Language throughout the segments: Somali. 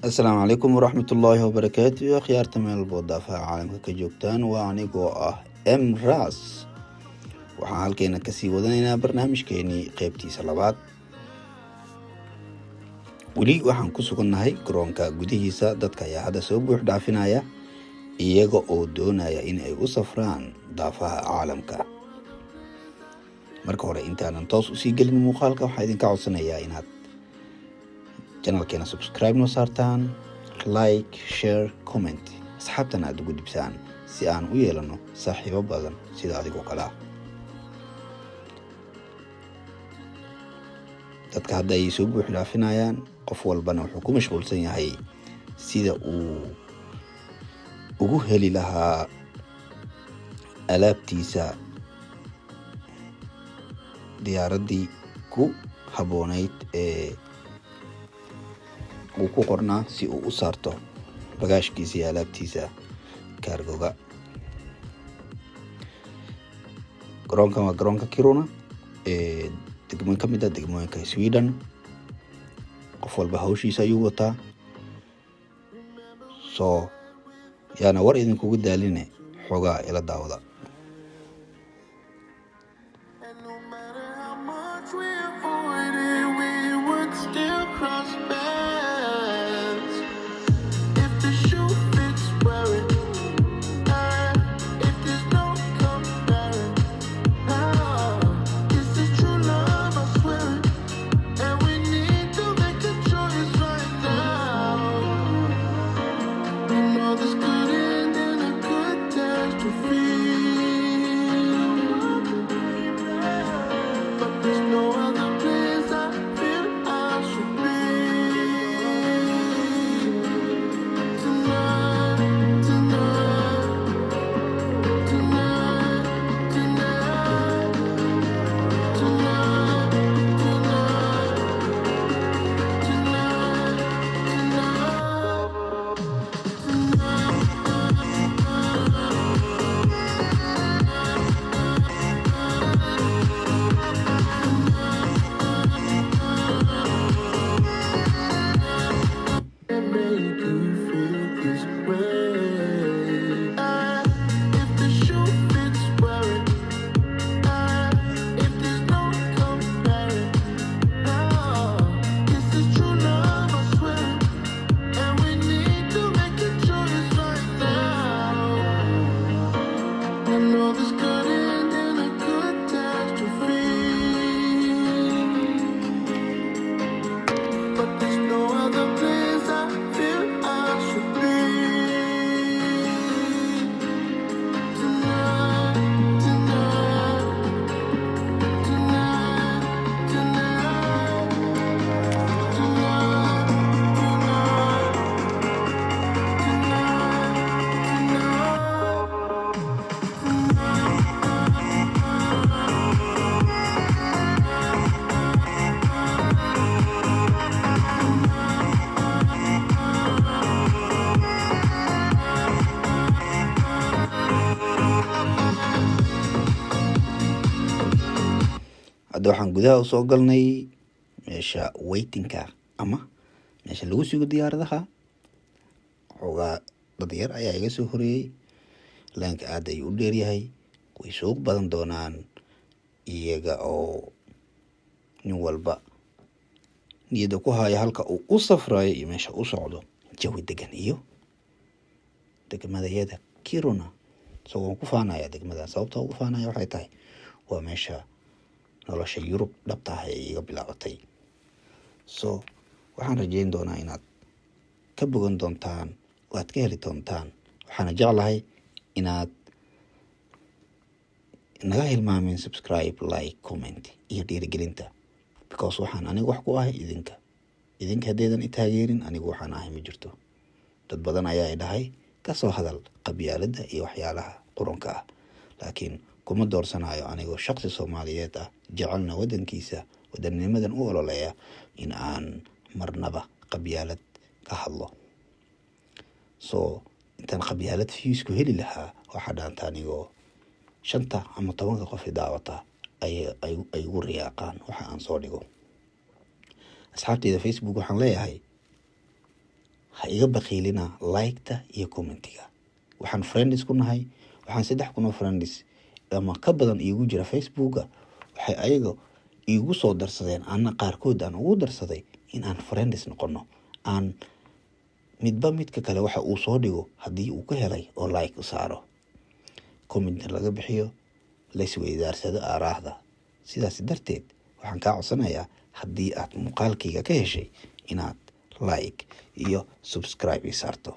asalaamu calaykum waraxmatullaahi wabarakaatu. akhyaarta meel boodaafaha caalamka ka joogtaan, waa anigoo ah mras. waxaan halkeena kasii wadanaynaa barnaamijkeenii qeybtiisa labaad. weli waxaan ku sugannahay garoonka gudihiisa. dadka ayaa hadda soo buux dhaafinaya iyaga oo doonaya in ay u safraan daafaha caalamka. marka hore intaanan toos usii gelin muuqaalka, waxaa idinka codsanayaa inaad channelkeena subscribe noo saartaan, like, share, comment, asxaabtana aad ugu dhibsaan si aan u yeelano saaxiibo badan sida adigoo kale ah. dadka hadda ay soo buux dhaafinayaan, qof walbana wuxuu ku mashquulsan yahay sida uu ugu heli lahaa alaabtiisa diyaaraddii ku habboonayd ee uu ku qornaa si uu u saarto bagaashkiisa iyo alaabtiisa kaargoga. garoonkan waa garoonka Kiruna ee degmo ka mid ah degmooyinka Sweden. qof walba hawshiisa ayuu wataa, soo yaana war idinkugu daaline xoogaa ila daawada. hadda waxaan gudaha usoo galnay meesha waitingka ama meesha lagu sugo diyaaradaha. xoogaa dad yar ayaa iga soo horeeyey. laanka aad ayuu u dheeryahay, way suuq badan doonaan iyaga oo nin walba niyada ku haya halka uu u safrayo iyo meesha u socdo. jawi degan iyo degmadayada Kiruna. waan ku faanaya degmada. sababta ugu faanaya waxay tahay waa meesha nolosha Yurub dhabta ah ee iga bilaabatay. waxaan rajeyn doonaa inaad ka bogan doontaan oo aad ka heli doontaan. waxaana jeclahay inaad naga hilmaamin subscribe, like, comment iyo dhiirigelinta, because waxaan anigu wax ku ahay idinka haddeedan i taageerin anigu waxaan ahay ma jirto. dad badan ayaa i dhahay kasoo hadal qabyaaladda iyo waxyaalaha qurunka ah, laakiin kuma doorsanayo anigoo shaqsi Soomaaliyeed ah, jecelna wadankiisa, wadanimadan u ololeeya, in aan marnaba qabyaalad ka hadlo. intaan qabyaalad fiisku heli lahaa, waxaa dhaanta anigoo 5 ama 10 qof daawata ay ugu riyaaqaan waxa aan soo dhigo. asxaabteyda Facebook waxaan leeyahay ha iga baqiilina like-ta iyo commentiga. Waxaan friends ku nahay, waxaan 3 kun oo friends ama ka badan iigu jira Facebooka. Waxay ayaga iigu soo darsadeen, ana qaarkood aan ugu darsaday in aan friends noqono, aan midba midka kale waxa uu soo dhigo haddii uu ka helay oo like u saaro, comment laga bixiyo, la isweydaarsado aaraahda. sidaas darteed waxaan kaa codsanayaa haddii aad muuqaalkayga ka heshay inaad like iyo subscribe ii saarto.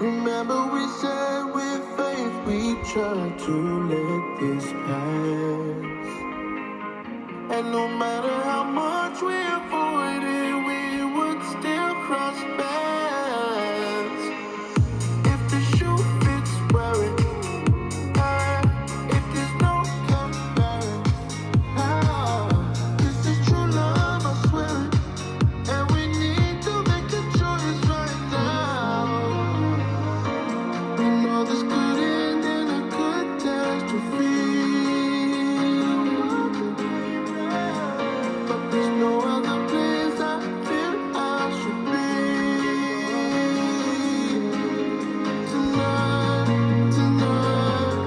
Remember we said with faith we try to let this pass, and no matter how much we avoided, we would still cross paths. If the shoe fits, wear it. If there's no comparison, this is true love, I swear it. And we need to make a choice right now. We know this could end in a catastrophe, but there's no other place I feel I should be. Tonight, tonight,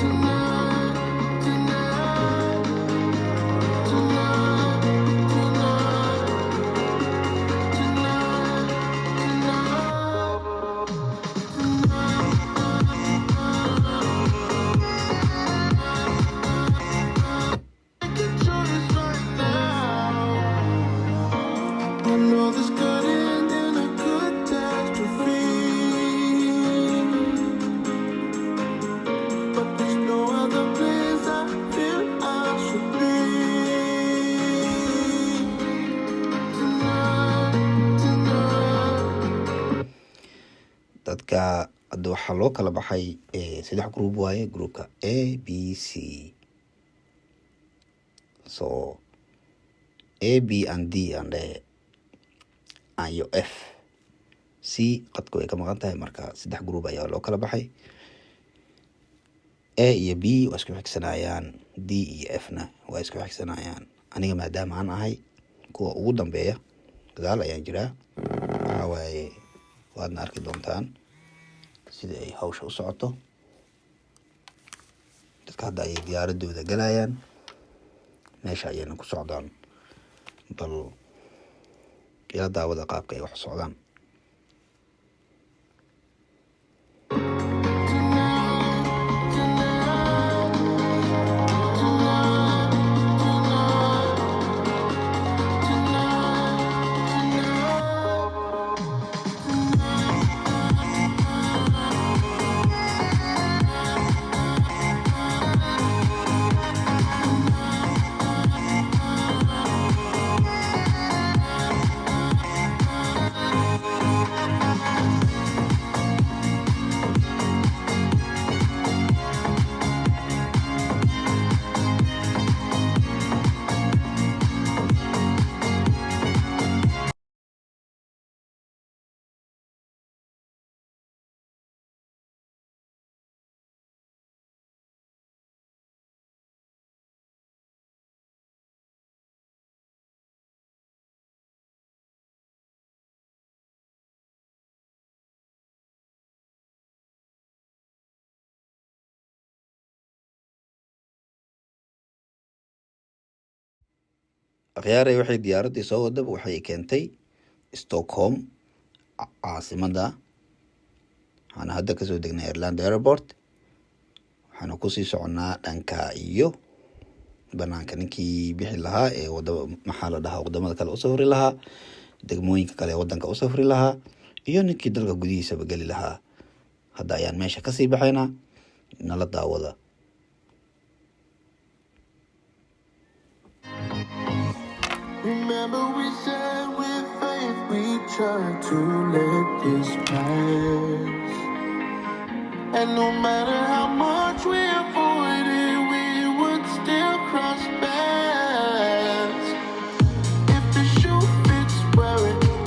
tonight, tonight, tonight, make a choice right now. I know this could end in a catastrophe, but there's no other place I feel I should be. Tonight, tonight. dadka hadda waxaa loo kala baxay 3 group waaye. groupka A, B, C. So A, B and D and iyo F. C qadka way ka maqan tahay, marka 3 group ayaa loo kala baxay. A iyo B waa isku xigsanayaan, D iyo F-na waa isku xigsanayaan. Aniga maadaama aan ahay kuwa ugu dambeeya, gadaal ayaan jiraa. Waxaa waaye waadna arki doontaan sida ay hawsha u socoto. dadka hadda ayay diyaaradooda galayaan, meesha ayayna ku socdaan. bal ila daawada qaabka ay wax u socdaan. akhyaaray waxay diyaaradii soo wadaba waxay keentay Stockholm, caasimada. waxaana hadda kasoo degnay Ireland Airport. waxaana kusii soconaa dhanka iyo banaanka. ninkii bixi lahaa ee maxaa la dhahaa wadamada kale u safri lahaa, degmooyinka kale ee wadanka u safri lahaa, iyo ninkii dalka gudihiisaba geli lahaa. hadda ayaan meesha kasii baxaynaa, nala daawada. Remember we said with faith we try to let this pass, and no matter how much we avoided, we would still cross paths. If the shoe fits, wear it.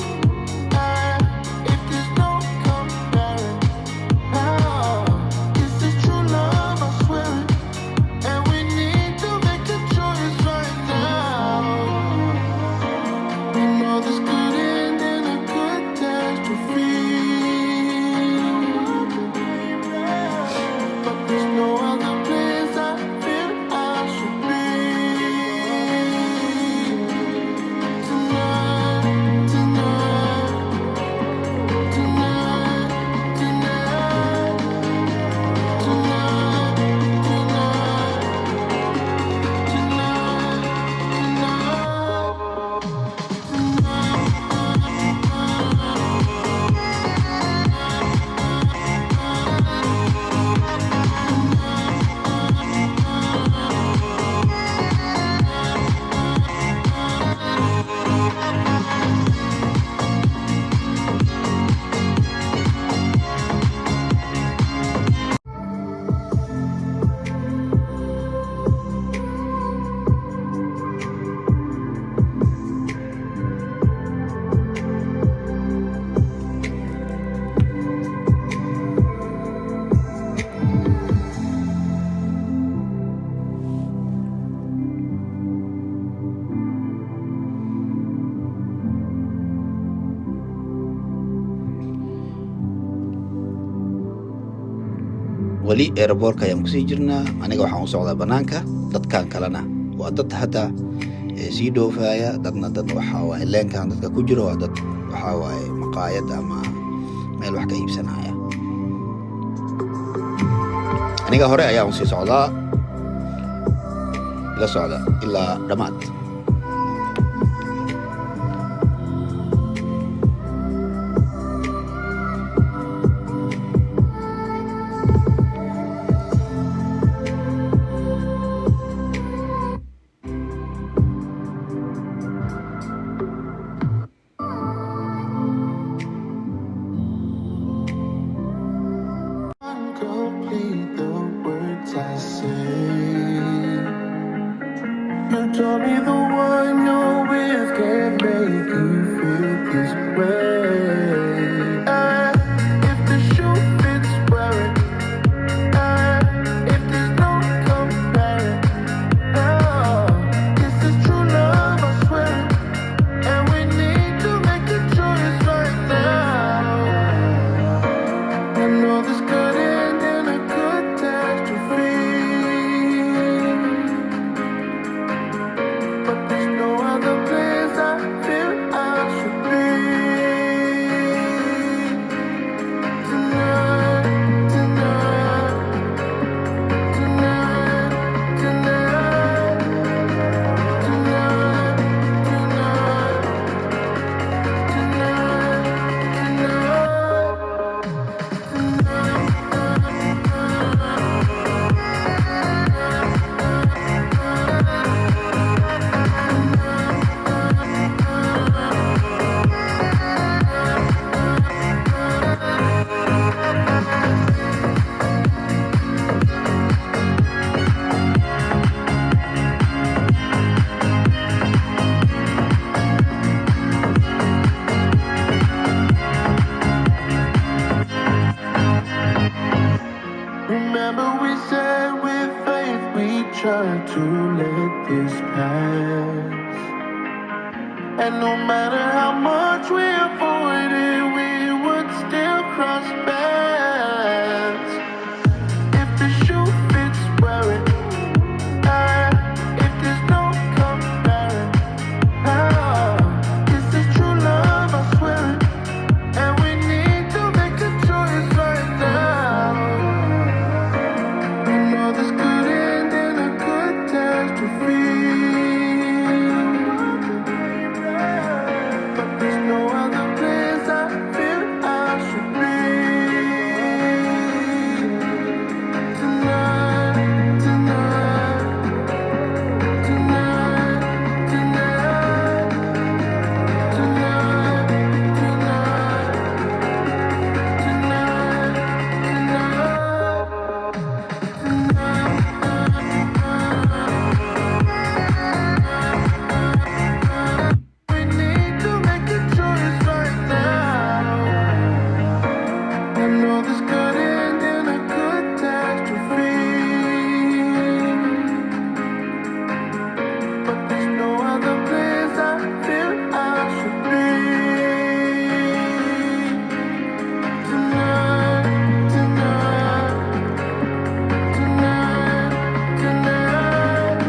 weli airportka ayaan kusii jirnaa. Aniga waxaan u socdaa banaanka, dadkan kalena waa dad hadda sii dhoofaya. Dadna dad waxaa waaye leenkan dadka ku jiro waa dad waxaa waaye maqaayad ama meel wax ka iibsanaya. Aniga hore ayaan usii socdaa, la socda ilaa dhammaad. Complete the words I say. You told me the one you're with can't make you feel this way. If the shoe fits, wear it. If there's no comparing, this is true love, I swear. And we need to make a choice right now. I know this could end in a catastrophe, but there's no other place I feel I should be. Tonight, tonight, tonight, tonight, tonight, remember we said with faith we tried to let this pass. And no matter how much we avoided, we would still cross paths. If the shoe fits, wear it. If there's no comparing, this is true love, I swear it. And we need to make a choice right now. We know this could end in a catastrophe, but there's no other place I feel I should be. Tonight, tonight, tonight, tonight, tonight, we need to make a choice right now. I know this could end in a catastrophe, but there's no other place I feel I should be. Tonight, tonight, tonight, tonight, tonight,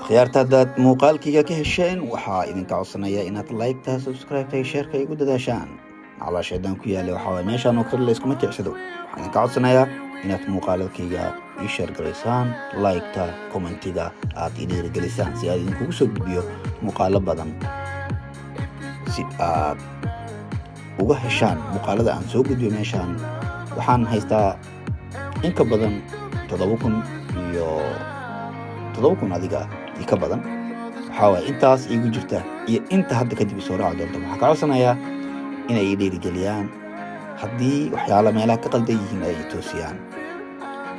khiyaarta haddaad muuqaalkayga ka hesheen, waxaa idinka codsanaya inaad like-ta, subscribe-ta iyo sheerka igu dadaashaan. Calaasheedaan ku yaalla waxaa waaye meeshaan oo kale layskuma tiicsado. Waxaan idinka codsanayaa inaad muuqaaladkayga ii sheer garaysaan, like-ta, commentiga aad ii dhiirigelisaan si aad idinkugu soo gudbiyo muuqaalo badan, si aad uga heshaan muuqaalada aan soo gudbiyo. Meeshaan waxaan haystaa in ka badan 7,000 adiga iyo ka badan. waxaa waaye intaas iigu jirta iyo inta hadda kadib isoo raaci doonta. waxaan ka codsanayaa inay ii dhiirigeliyaan, haddii waxyaala meelaha ka qaldan yihiin ay i toosiyaan.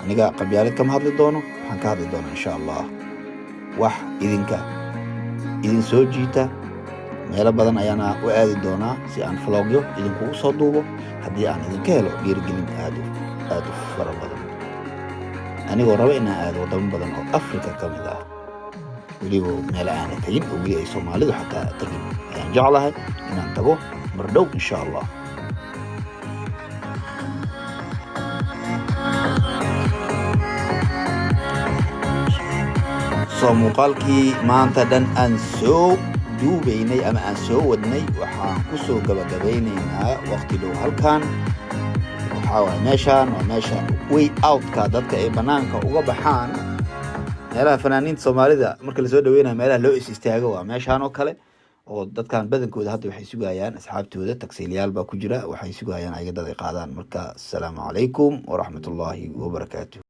aniga qabyaalad kama hadli doono, waxaan ka hadli doonaa insha allah wax idin soo jiita. meelo badan ayaana u aadi doonaa si aan vlogyo idinkugu soo duubo, haddii aan idinka helo dhiirigelin aad u fara badan, anigoo raba inaan aado wadamo badan oo Afrika ka mid ah, weliba meel aana tagin oo weli ay Soomaalidu xataa tagin ayaan jeclahay inaan tago mar dhow insha allah. soo muuqaalkii maanta dhan aan soo duubaynay ama aan soo wadnay waxaan ku soo gabagabeynaynaa waqti dhow halkan. waxaa waaye meeshaan waa meesha way outka dadka ay banaanka uga baxaan. meelaha fanaaniinta Soomaalida marka la soo dhaweynayo meelaha loo istaago waa meeshaan oo kale, oo dadkan badankooda hadda waxay sugayaan asxaabtooda, taksiilayaal baa ku jira, waxay sugayaan ayaga dad ay qaadaan. marka assalaamu calaykum waraxmatullaahi wabarakaatuh.